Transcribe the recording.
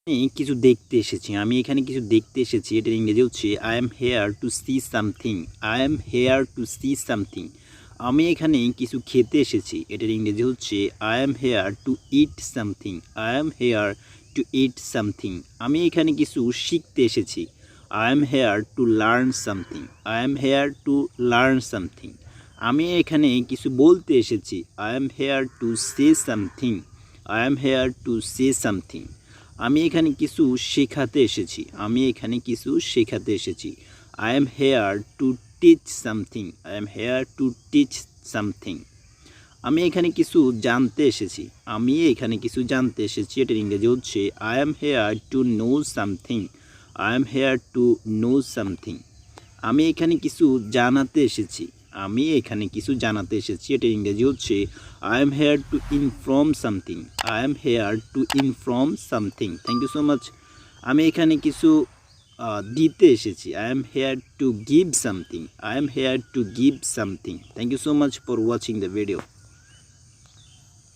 আমি কিছু দেখতে এসেছি। আমি এখানে কিছু দেখতে এসেছি। এটার ইংরেজি হচ্ছে I am here two see something. I am here two see something. আমি এখানে কিছু খেতে এসেছি। এটার ইংরেজি হচ্ছে I am here two it something. I am here two it something. আমি এখানে কিছু শিখতে এসেছি। I am here to learn something. I am here to learn something. আমি এখানে কিছু বলতে এসেছি। I am here to say something. I am here to say something. আমি এখানে কিছু শেখাতে এসেছি। আমি এখানে কিছু শেখাতে এসেছি। I am here to teach something. I am here to teach something. আমি এখানে কিছু জানতে এসেছি। আমি এখানে কিছু জানতে এসেছি। এটার ইংরেজি হচ্ছে I am here to know something. I am here to know something. আমি এখানে কিছু জানাতে এসেছি। আমি এখানে কিছু জানাতে এসেছি। এটার ইংরেজি হচ্ছে I am here to inform something. I am here to inform something. Thank you so much. আমি এখানে কিছু দিতে এসেছি। I am here to give something. I am here to give something. Thank you so much for watching the video.